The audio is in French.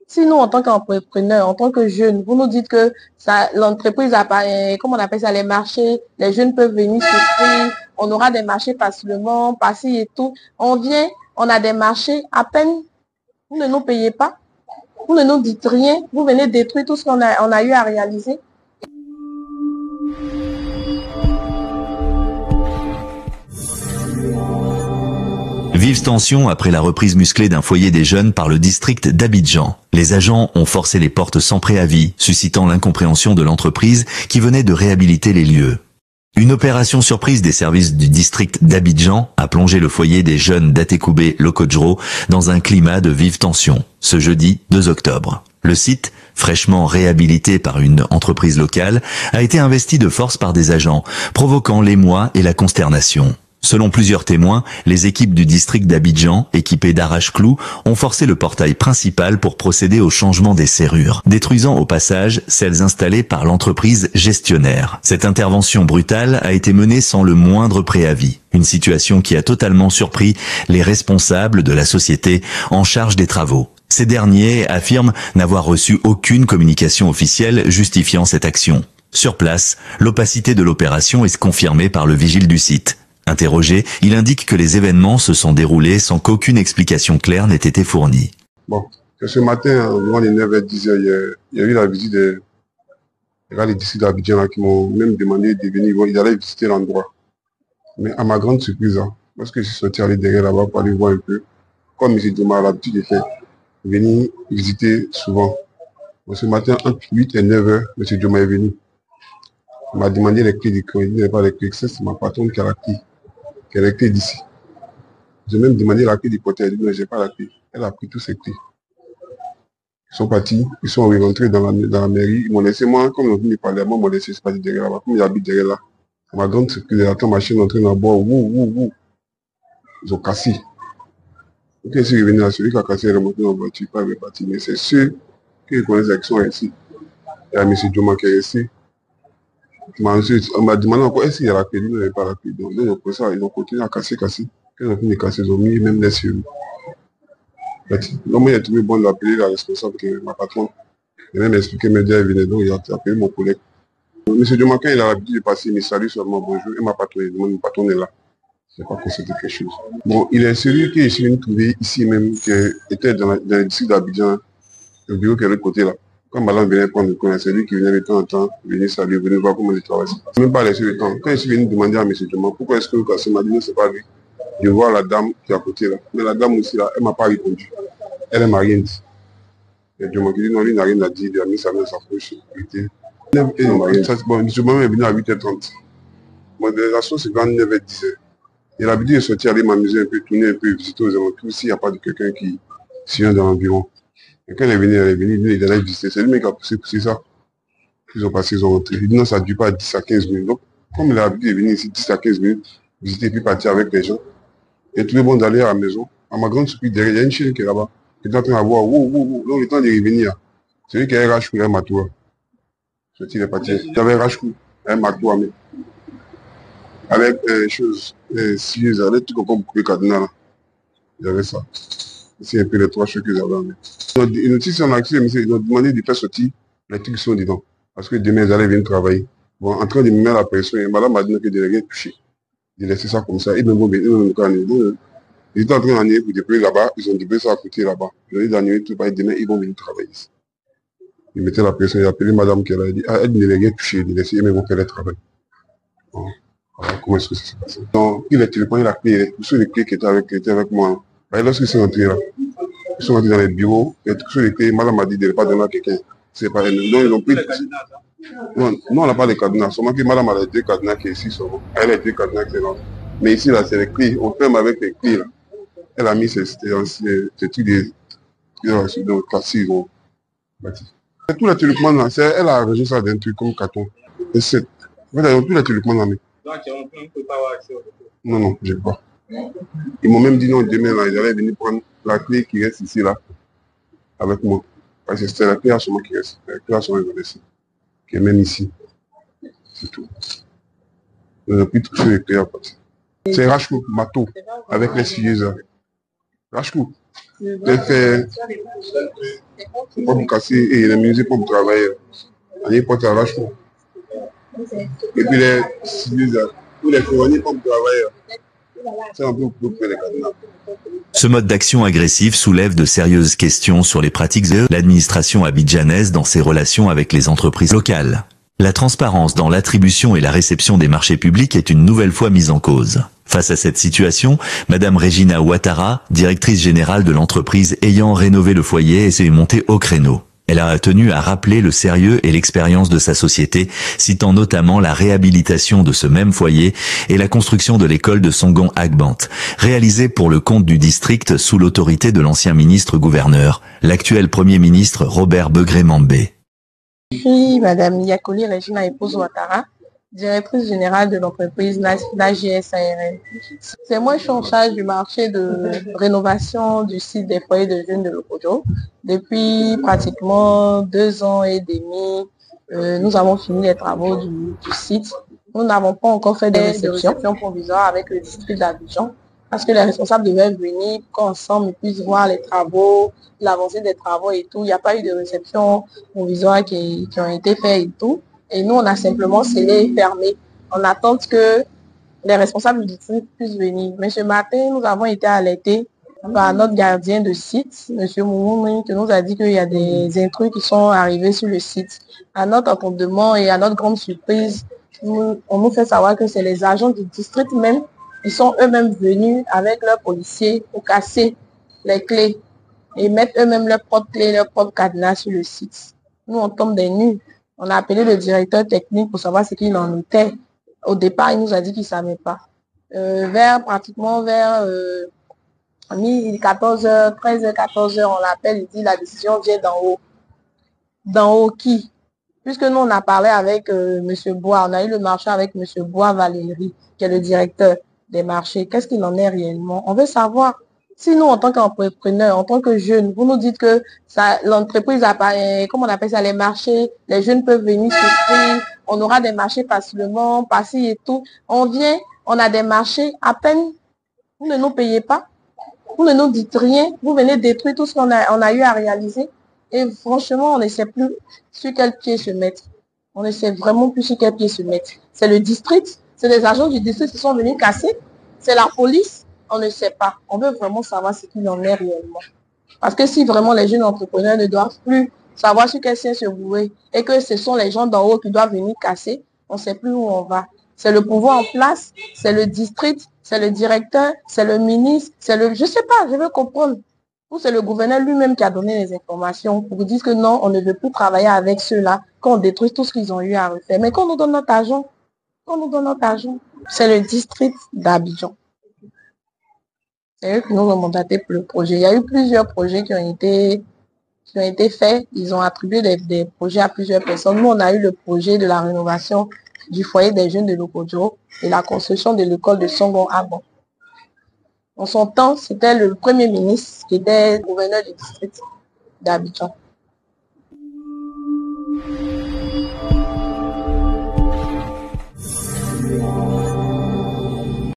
Si nous, en tant qu'entrepreneurs, en tant que jeunes, vous nous dites que ça, l'entreprise a pas, comment on appelle ça, les marchés, les jeunes peuvent venir souscrire, on aura des marchés facilement, passer et tout. On vient, on a des marchés, à peine, vous ne nous payez pas, vous ne nous dites rien, vous venez détruire tout ce on a eu à réaliser. Vive tension après la reprise musclée d'un foyer des jeunes par le district d'Abidjan. Les agents ont forcé les portes sans préavis, suscitant l'incompréhension de l'entreprise qui venait de réhabiliter les lieux. Une opération surprise des services du district d'Abidjan a plongé le foyer des jeunes d'Atekoubé Lokodjro dans un climat de vive tension, ce jeudi 2 octobre. Le site, fraîchement réhabilité par une entreprise locale, a été investi de force par des agents, provoquant l'émoi et la consternation. Selon plusieurs témoins, les équipes du district d'Abidjan, équipées d'arrache-clous, ont forcé le portail principal pour procéder au changement des serrures, détruisant au passage celles installées par l'entreprise gestionnaire. Cette intervention brutale a été menée sans le moindre préavis, une situation qui a totalement surpris les responsables de la société en charge des travaux. Ces derniers affirment n'avoir reçu aucune communication officielle justifiant cette action. Sur place, l'opacité de l'opération est confirmée par le vigile du site. Interrogé, il indique que les événements se sont déroulés sans qu'aucune explication claire n'ait été fournie. Bon, ce matin, environ les 9h-10h, il y a eu la visite des gars des districts d'Abidjan qui m'ont même demandé de venir, ils allaient visiter l'endroit. Mais à ma grande surprise, parce que je suis sorti aller derrière là-bas pour aller voir un peu, comme M. Doma a l'habitude de faire, venir visiter souvent. Bon, ce matin, entre 8 et 9h, M. Doma est venu. Il m'a demandé les clés du crédit, il n'y avait pas les clés, c'est ma patronne qui a la clé. Elle a été d'ici. J'ai même demandé la clé du portail. Elle dit, mais j'ai pas la clé. Elle a pris tous ses clés. Ils sont partis, ils sont rentrés dans la mairie. Ils m'ont laissé, moi, comme on venait parler, moi, ils m'ont laissé se passer derrière là-bas. Comme j'habite derrière là. Ma grande surprise, j'attends ma chaîne en train d'en boire. Ils ont cassé. Ok, je suis revenu à celui qui a cassé, il est remonté dans la voiture, pas reparti. Mais c'est ceux qui connaissent qui sont ici. Il y a M. Doma qui est resté. On m'a demandé encore, est-ce qu'il y a la clé? Il n'avait pas la clé. Donc, ils ont continué à casser. Quand ils ont fini de casser, ils ont mis même les sur lui. Donc, moi, il a trouvé bon d'appeler la responsable, qui est ma patronne. Il a même expliqué, mes dia, il venait, donc il a appelé mon collègue. Monsieur Dumacan, il a l'habitude de passer, il me salue seulement bonjour, et ma patronne, mon patronne est là. Je n'ai pas constaté quelque chose. Bon, il est celui que je suis venu trouver ici même, qui était dans le district d'Abidjan, le bureau qui est de l'autre côté là. Quand madame venait prendre le coin, c'est lui qui venait de temps en temps, venir saluer, venir voir comment il travaille. Même pas laissé le temps. Quand je suis venu demander à M. Dumacan, pourquoi est-ce que vous cassez, m'a dit non, c'est pas lui. Je vois la dame qui est à côté là. Mais la dame aussi là, elle ne m'a pas répondu. Elle ne m'a rien dit. Et Dumacan dit non, lui n'a rien à dire, il a mis sa main à sa poche. Bon, M. Dumacan est venu à 8h30. Mon délégation, c'est vers 9h10. Il a l'habitude de sortir, aller m'amuser un peu, tourner un peu, visiter aux alentours, s'il n'y a pas de quelqu'un qui vient dans l'environ. Et quand il est venu, il allait visiter. C'est lui qui a poussé ça. Ils ont passé, ils ont rentré. Il dit non, ça ne dure pas 10 à 15 minutes. Donc, comme il a l'habitude de venir ici 10 à 15 minutes, visiter puis partir avec les gens, il est trouvé bon d'aller à la maison. À ma grande surprise, derrière, il y a une chaîne qui est là-bas. Il est en train de voir, donc le temps de revenir. C'est lui qui a arraché un matoua. Il est parti. Il avait arraché un matoua, mais avec chose sérieuse, avec tout comme beaucoup de cadenas là. Il y avait ça. C'est un peu les trois choses que j'avais en main. Une notice en accès, mais ils ont demandé de faire sortir les trucs qui sont dedans. Parce que demain, ils allaient venir travailler. Bon, en train de me mettre la pression, et madame m'a dit que je n'ai rien touché. De laisser ça comme ça. Et même bon, ils étaient en train d'ennuyer pour déployer là-bas, ils ont déployé ça à côté là-bas. Ils ont dit d'ennuyer tout, et demain, ils vont venir travailler ici. Ils mettaient la pression, ils appelaient madame qui a dit, ah, elle ne l'a rien touché, de laisser, et même vont faire le travail. Bon. Alors, comment est-ce que ça s'est passé? Donc, il a téléphoné la clé, tous les clés qui étaient avec moi. Et lorsqu'ils sont entrés là, ils sont entrés dans les bureaux, et tous les clés, madame m'a dit de ne pas donner à quelqu'un. C'est pas elle. Donc, ils ont pris. Non, on n'a pas de cadenas. Seulement que madame a les deux cadenas qui sont ici, seulement. Elle a les deux cadenas qui sont là. Mais ici, là, c'est les clés. On ferme avec les clés, là. Elle a mis ces trucs de cassés, ils ont bâti. Tous les télécommands là, elle a arrangé ça d'un truc comme carton. Et c'est. En fait, tous les télécommands là. Non, je n'ai pas. Ils m'ont même dit non, demain, là, ils allaient venir prendre la clé qui reste ici, là, avec moi. Parce que c'était la clé à ce moment qui reste. La clé à ce moment qui est même ici. C'est tout. On a pris toutes les clés à partir. C'est Rachkou, Mato, avec les scieuses. Rachkou. Les faire, c'est pas pour casser et les musées pour travailler. On est pour travailler. Et puis les civils, tous les colonies pour travailler. C'est un peu pour les cadenas. Ce mode d'action agressif soulève de sérieuses questions sur les pratiques de l'administration abidjanaise dans ses relations avec les entreprises locales. La transparence dans l'attribution et la réception des marchés publics est une nouvelle fois mise en cause. Face à cette situation, Madame Regina Ouattara, directrice générale de l'entreprise ayant rénové le foyer, s'est montée au créneau. Elle a tenu à rappeler le sérieux et l'expérience de sa société, citant notamment la réhabilitation de ce même foyer et la construction de l'école de Songon Agbant, réalisée pour le compte du district sous l'autorité de l'ancien ministre-gouverneur, l'actuel premier ministre Robert Begré-Mambé. Je suis Madame Yakoli Regina Épouse Ouattara, directrice générale de l'entreprise NAGSARL. C'est moi, je suis en charge du marché de rénovation du site des foyers de jeunes de Lokojo. Depuis pratiquement 2 ans et demi, nous avons fini les travaux du site. Nous n'avons pas encore fait de réception provisoire avec le district d'Abidjan parce que les responsables devaient venir qu'ensemble ils puissent voir les travaux, l'avancée des travaux et tout. Il n'y a pas eu de réception provisoire qui ont été faits et tout. Et nous, on a simplement scellé et fermé en attente que les responsables du district puissent venir. Mais ce matin, nous avons été alertés par notre gardien de site, M. Moumouni, qui nous a dit qu'il y a des intrus qui sont arrivés sur le site. À notre entendement et à notre grande surprise, on nous fait savoir que c'est les agents du district même qui sont eux-mêmes venus avec leurs policiers pour casser les clés et mettre eux-mêmes leurs propres clés, leurs propres cadenas sur le site. Nous, on tombe des nues. On a appelé le directeur technique pour savoir ce qu'il en était. Au départ, il nous a dit qu'il ne savait pas. Pratiquement vers 14h, 13h, 14h, on l'appelle, il dit la décision vient d'en haut. D'en haut qui? Puisque nous, on a parlé avec M. Bois, on a eu le marché avec M. Bois Valérie, qui est le directeur des marchés. Qu'est-ce qu'il en est réellement? On veut savoir. Si nous, en tant qu'entrepreneurs, en tant que jeunes, vous nous dites que l'entreprise a pas, comment on appelle ça, les marchés, les jeunes peuvent venir souscrire, on aura des marchés facilement, passer et tout. On vient, on a des marchés, à peine, vous ne nous payez pas, vous ne nous dites rien, vous venez détruire tout ce qu'on a eu à réaliser. Et franchement, on ne sait plus sur quel pied se mettre. On ne sait vraiment plus sur quel pied se mettre. C'est le district, c'est les agents du district qui sont venus casser, c'est la police. On ne sait pas. On veut vraiment savoir ce qu'il en est réellement. Parce que si vraiment les jeunes entrepreneurs ne doivent plus savoir sur quel ciel se vouer et que ce sont les gens d'en haut qui doivent venir casser, on ne sait plus où on va. C'est le pouvoir en place, c'est le district, c'est le directeur, c'est le ministre, c'est le... Je ne sais pas, je veux comprendre. Ou c'est le gouverneur lui-même qui a donné les informations pour dire que non, on ne veut plus travailler avec ceux-là, qu'on détruise tout ce qu'ils ont eu à refaire. Mais qu'on nous donne notre argent, c'est le district d'Abidjan. C'est eux qui nous ont mandaté pour le projet. Il y a eu plusieurs projets qui ont été faits. Ils ont attribué des projets à plusieurs personnes. Nous, on a eu le projet de la rénovation du foyer des jeunes de Lokojo et la construction de l'école de Songon Agbant. En son temps, c'était le premier ministre qui était gouverneur du district d'Abidjan.